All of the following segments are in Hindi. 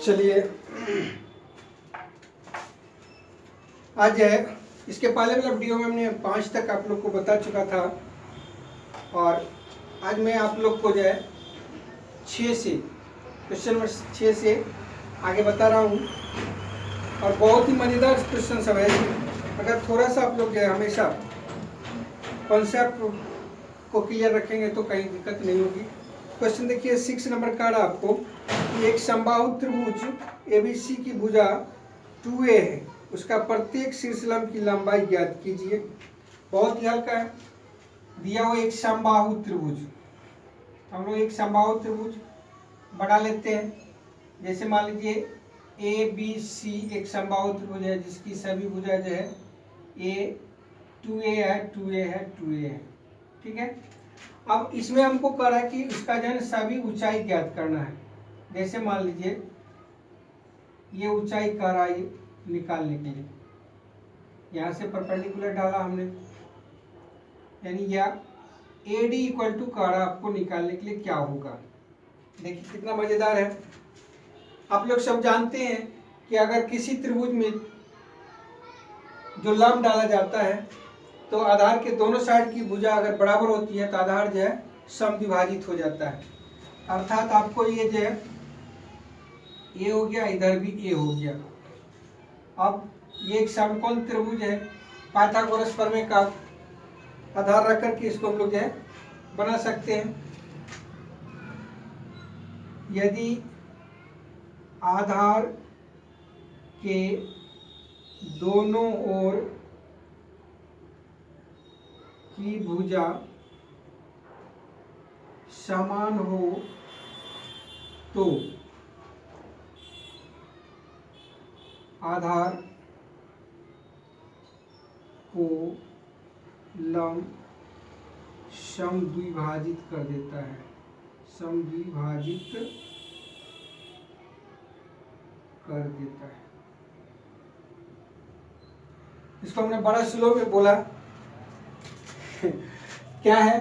चलिए आज है इसके पहले वाला वीडियो में हमने 5 तक आप लोग को बता चुका था और आज मैं आप लोग को जो है 6 से क्वेश्चन नंबर 6 से आगे बता रहा हूँ और बहुत ही मज़ेदार क्वेश्चन सब है। अगर थोड़ा सा आप लोग जो है हमेशा कॉन्सेप्ट को क्लियर रखेंगे तो कहीं दिक्कत नहीं होगी। क्वेश्चन देखिए 6 नंबर का रहा आपको कि एक समबाहु त्रिभुज ABC की भुजा 2A है, उसका प्रत्येक शीर्षलंब की लंबाई ज्ञात कीजिए। बहुत ही हल्का है, दिया हुआ एक समबाहु त्रिभुज। हम लोग एक समबाहु त्रिभुज बना लेते हैं। जैसे मान लीजिए ABC एक समबाहु त्रिभुज है जिसकी सभी भुजा जो है A 2A है, 2A है, 2A है। ठीक है, अब इसमें हमको कह रहा है कि उसका जो है सभी ऊंचाई ज्ञात करना है। जैसे मान लीजिए ये ऊंचाई कह रहा है निकालने के लिए, यहाँ से परपेंडिकुलर डाला हमने, यानी या AD इक्वल टू कह रहा आपको निकालने के लिए क्या होगा। देखिए कितना मजेदार है। आप लोग सब जानते हैं कि अगर किसी त्रिभुज में जो लंब डाला जाता है तो आधार के दोनों साइड की भुजा अगर बराबर होती है तो आधार जो है समद्विभाजित हो जाता है। अर्थात आपको ये जो है A हो गया, इधर भी A हो गया। अब ये एक समकोण त्रिभुज है, पाइथागोरस प्रमेय का आधार रख करके इसको हम लोग जो है बना सकते हैं। यदि आधार के दोनों ओर की भुजा समान हो तो आधार को लंब समद्विभाजित कर देता है, समद्विभाजित कर देता है। इसको हमने बड़ा स्लो में बोला क्या है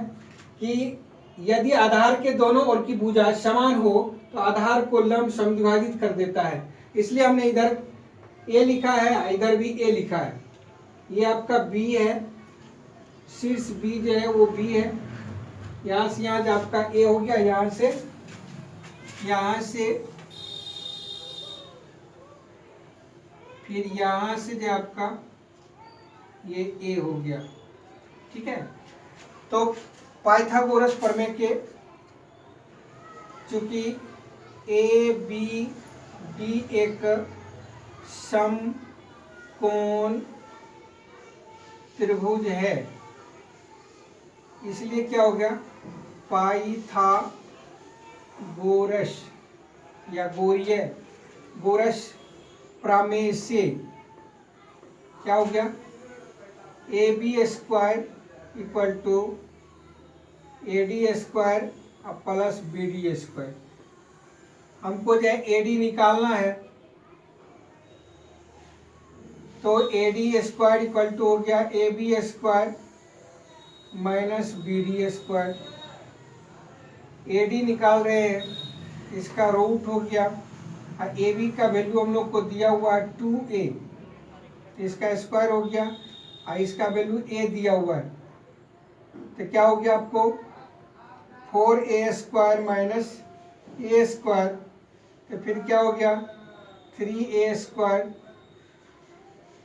कि यदि आधार के दोनों ओर की भुजा समान हो तो आधार को लंब समद्विभाजित कर देता है। इसलिए हमने इधर A लिखा है, इधर भी A लिखा है। ये आपका B है, शीर्ष B जो है वो B है। यहाँ से यहाँ जो आपका A हो गया, यहाँ से फिर यहाँ से जो आपका ये A हो गया। ठीक है, तो पाइथागोरस प्रमेय के चूंकि ABD एक समकोण त्रिभुज है, इसलिए क्या हो गया, पाइथागोरस या गोरस प्रमेय से क्या हो गया, AB square equal to AD square plus BD square. हमको जो है AD निकालना है तो AD स्क्वायर इक्वल टू हो गया AB square minus BD square. AD निकाल रहे हैं, इसका रूट हो गया और AB का वैल्यू हम लोग को दिया हुआ है 2A, इसका स्क्वायर हो गया और इसका वैल्यू A दिया हुआ है। तो क्या हो गया आपको 4A square minus A square, तो फिर क्या हो गया 3A स्क्वायर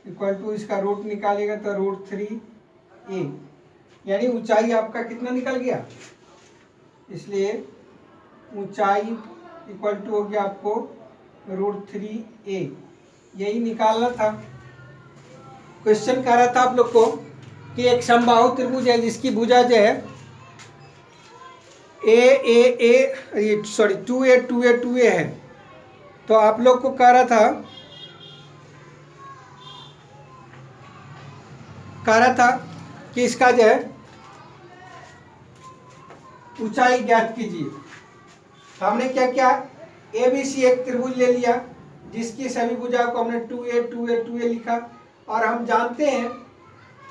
इक्वल टू इसका रूट निकालेगा तो रूट 3A, यानी ऊंचाई आपका कितना निकल गया। इसलिए ऊंचाई इक्वल टू हो गया आपको रूट 3A, यही निकालना था। क्वेश्चन कह रहा था आप लोग को कि एक समबाहु त्रिभुज है जिसकी भुजा जो है सॉरी 2A है। तो आप लोग को कह रहा था कि इसका जो है ऊंचाई ज्ञात कीजिए। तो हमने क्या किया, ABC एक त्रिभुज ले लिया जिसकी सभी भुजा को हमने 2A लिखा और हम जानते हैं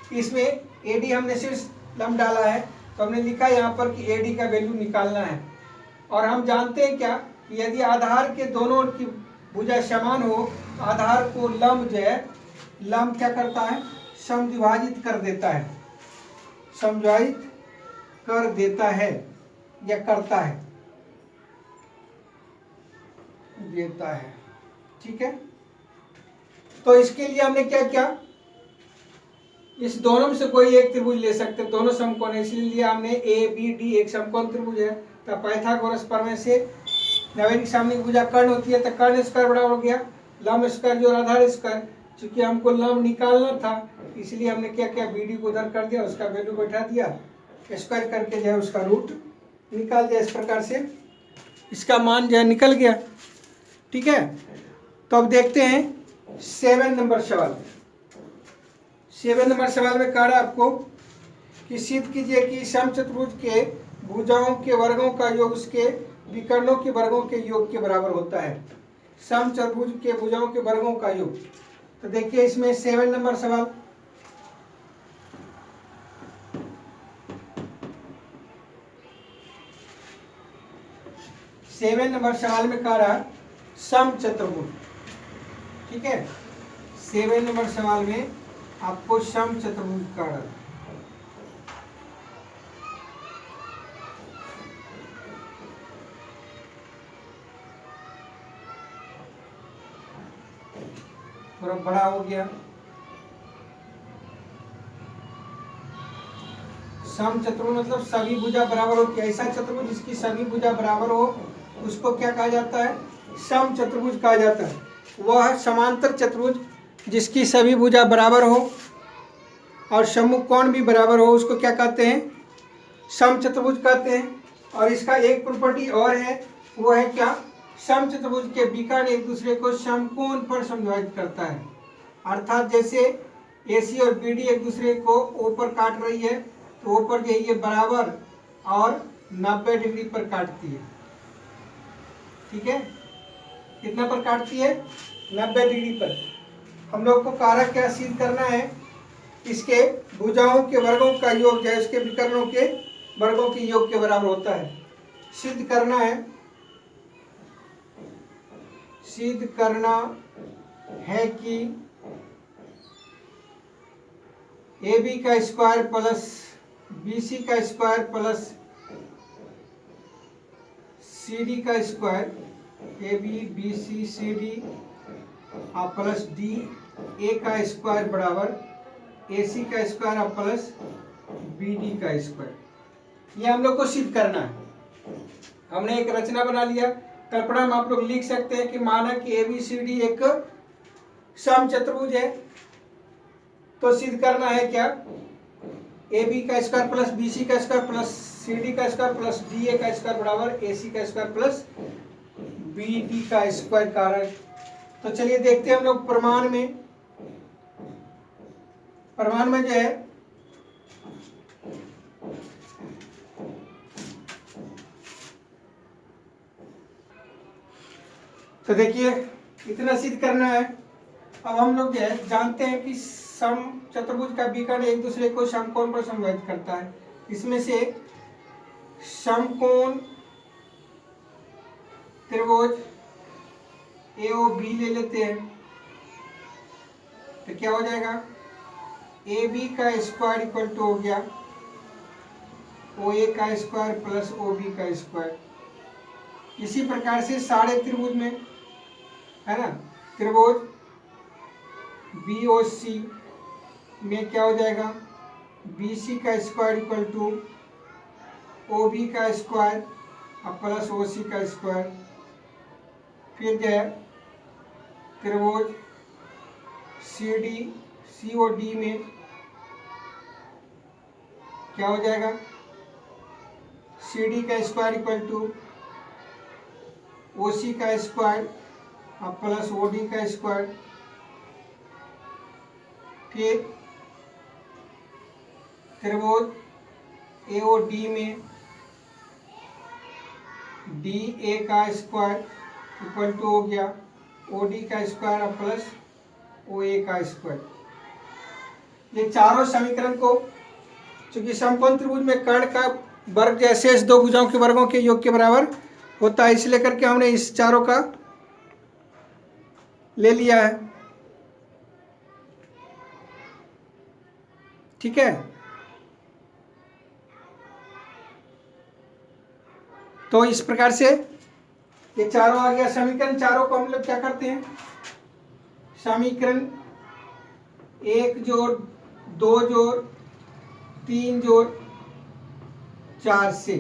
कि इसमें AD हमने सिर्फ लंब डाला है तो हमने लिखा यहाँ पर कि AD का वैल्यू निकालना है। और हम जानते हैं क्या कि यदि आधार के दोनों ओर की भुजा समान हो, आधार को लंब जो है, लंब क्या करता है, समद्विभाजित कर देता है, समद्विभाजित कर देता है या करता है, देता है। ठीक है, तो इसके लिए हमने क्या किया, इस दोनों में से कोई एक त्रिभुज ले सकते हैं, दोनों समकोण है, इसलिए हमने ए बी डी एक समकोण त्रिभुज है। तो पाइथागोरस प्रमेय से नैमित्तिक सामने भुजा कर्ण होती है, तो कर्ण स्क्वायर बराबर हो गया लंब स्क्वायर जो आधार स्क्वायर। चूंकि हमको लंब निकालना था इसलिए हमने क्या किया, बी डी को उधर कर दिया, उसका वैल्यू बैठा दिया, स्क्वायर करके जो है उसका रूट निकाल दिया। इस प्रकार से इसका मान जो है निकल गया। ठीक है, तो अब देखते हैं 7 नंबर सवाल। 7 नंबर सवाल में कह रहा है आपको कि सिद्ध कीजिए कि समचतुर्भुज के भुजाओं के वर्गों का योग उसके विकर्णों के वर्गों के योग के बराबर होता है। समचतुर्भुज के भुजाओं के वर्गों का योग। तो देखिए इसमें 7 नंबर सवाल, में कह रहा है समचतुर्भुज। ठीक है, 7 नंबर सवाल में आपको समचतुर्भुज कह रहा है। थोड़ा बड़ा हो गया। समचतुर्भुज मतलब सभी भुजा बराबर होती है, ऐसा चतुर्भुज जिसकी सभी भुजा बराबर हो उसको क्या कहा जाता है, समचतुर्भुज कहा जाता है। वह समांतर चतुर्भुज जिसकी सभी भुजा बराबर हो और सम्मुख कोण भी बराबर हो उसको क्या कहते हैं, समचतुर्भुज कहते हैं। और इसका एक प्रॉपर्टी और है, वो है क्या, समचतुर्भुज के विकर्ण एक दूसरे को समकोण पर समद्विभाजित करता है। अर्थात जैसे AC और BD एक दूसरे को O पर काट रही है तो O पर जो है ये बराबर और 90 डिग्री पर काटती है। ठीक है, कितना पर काटती है, 90 डिग्री पर। हम लोग को कारक क्या सिद्ध करना है, इसके भुजाओं के वर्गों का योग जो है इसके विकर्णों के वर्गों के योग के बराबर होता है। सिद्ध करना है, सिद्ध करना है कि AB का स्क्वायर प्लस BC का स्क्वायर प्लस CD का स्क्वायर, AB BC CD और प्लस DA का स्क्वायर बराबर AC का स्क्वायर और प्लस BD का स्क्वायर। ये हम लोग को सिद्ध करना है। हमने एक रचना बना लिया, कल्पना में आप लोग लिख सकते हैं कि माना कि ABCD एक समचतुर्भुज है। तो सिद्ध करना है क्या, AB का स्क्वायर प्लस BC का स्क्वायर प्लस CD का स्क्वायर प्लस DA का स्क्वायर बराबर AC का स्क्वायर प्लस BD का स्क्वायर कारक। तो चलिए देखते हैं हम लोग प्रमाण में। प्रमाण में जो है तो देखिए इतना सिद्ध करना है। अब हम लोग जो है जानते हैं कि समचतुर्भुज का विकर्ण एक दूसरे को समकोण पर समद्विभाजित करता है। इसमें से समकोण त्रिभुज AOB ले लेते हैं तो क्या हो जाएगा, AB का स्क्वायर इक्वल टू हो गया OA का स्क्वायर प्लस OB का स्क्वायर। इसी प्रकार से सारे त्रिभुज में है ना, त्रिभुज BOC में क्या हो जाएगा, BC का स्क्वायर इक्वल टू OB का स्क्वायर और प्लस OC का स्क्वायर। फिर जो है त्रिभुज COD में क्या हो जाएगा, CD का स्क्वायर इक्वल टू OC का स्क्वायर और प्लस OD का स्क्वायर। फिर त्रिभुज AOD में DA का स्क्वायर इक्वल टू हो गया OD का स्क्वायर और प्लस OA का स्क्वायर। ये चारों समीकरण को चूंकि समकोण त्रिभुज में कर्ण का वर्ग जैसे इस दो भुजाओं के वर्गों के योग के बराबर होता है, इसलिए करके हमने इस चारों का ले लिया है, ठीक है। तो इस प्रकार से ये चारों आ गया समीकरण। चारों को हम लोग क्या करते हैं, समीकरण 1 जोड़ 2 जोड़ 3 जोड़ 4 से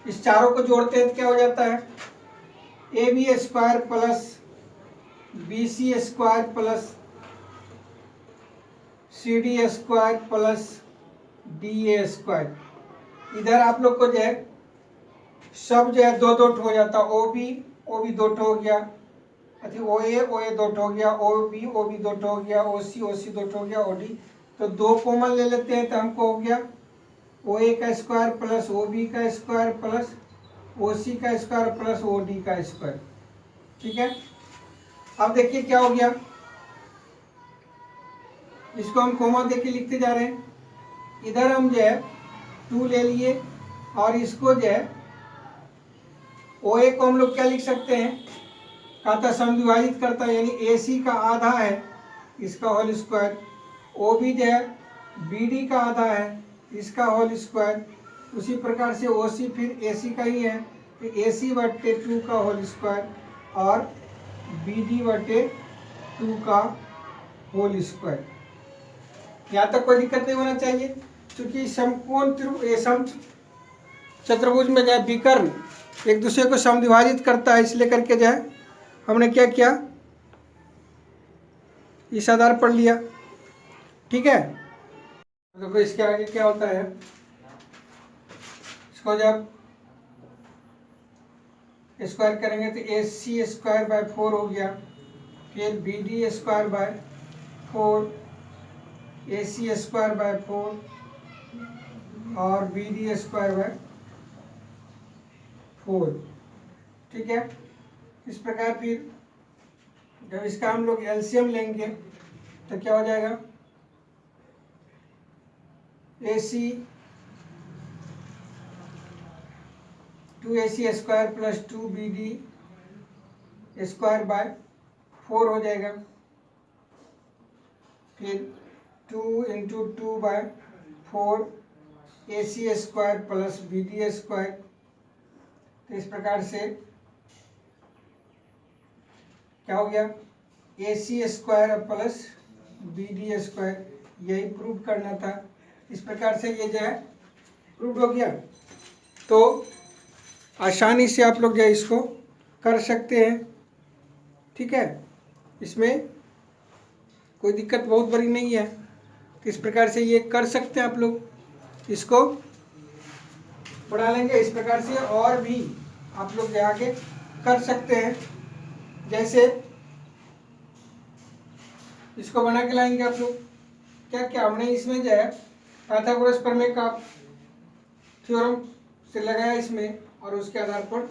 इस चारों को जोड़ते हैं तो क्या हो जाता है, A B square plus B C square plus C D square plus D A square. इधर आप लोग को जो है सब जो है दो दो हो जाता, ओ बी दो हो गया, ओ ए दो हो गया, ओ बी दो हो गया, ओ सी दो हो गया, ओ डी। तो दो कॉमन ले लेते हैं तो हमको हो गया ओ ए का स्क्वायर प्लस ओ बी का स्क्वायर प्लस ओ सी का स्क्वायर प्लस ओ डी का स्क्वायर, ठीक है। अब देखिए क्या हो गया, इसको हम कॉमा देके लिखते जा रहे हैं। इधर हम जो है 2 ले लिए और इसको जो है ओ ए को हम लोग क्या लिख सकते हैं, कहा था समविभाजित करता है, यानी ए सी का आधा है इसका होल स्क्वायर, ओ बी जो है बी डी का आधा है इसका होल स्क्वायर, उसी प्रकार से ओ सी फिर ए सी का ही है तो ए सी बटे 2 का होल स्क्वायर और बी डी बटे 2 का होल स्क्वायर। यहाँ तक कोई दिक्कत नहीं होना चाहिए, क्योंकि समकोण सम चतुर्भुज में जो है विकर्ण एक दूसरे को समद्विभाजित करता है, इसलिए करके जो है हमने क्या किया, इस आधार पर लिया, ठीक है। देखो इसके आगे क्या होता है, इसको जब स्क्वायर करेंगे तो ए सी स्क्वायर बाय 4 हो गया, फिर B D square by 4, A C square by 4 और बी डी स्क्वायर बाय 4, ठीक है। इस प्रकार फिर जब इसका हम लोग एलसीएम लेंगे तो क्या हो जाएगा, A C 2ac square plus 2bd square by 4 हो जाएगा, फिर 2 into 2 by 4 ac square plus bd square. तो इस प्रकार से क्या हो गया, ac square plus bd square, यही प्रूव करना था। इस प्रकार से ये जो है प्रूव हो गया। तो आसानी से आप लोग जो है इसको कर सकते हैं, ठीक है। इसमें कोई दिक्कत बहुत बड़ी नहीं है, तो इस प्रकार से ये कर सकते हैं आप लोग, इसको पढ़ा लेंगे। इस प्रकार से और भी आप लोग जो आगे कर सकते हैं, जैसे इसको बना के लाएंगे आप लोग। क्या क्या हमने इसमें जो है पाइथागोरस प्रमेय का थ्योरम से लगाया इसमें, और उसके आधार पर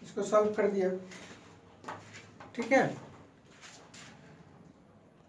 इसको सॉल्व कर दिया, ठीक है।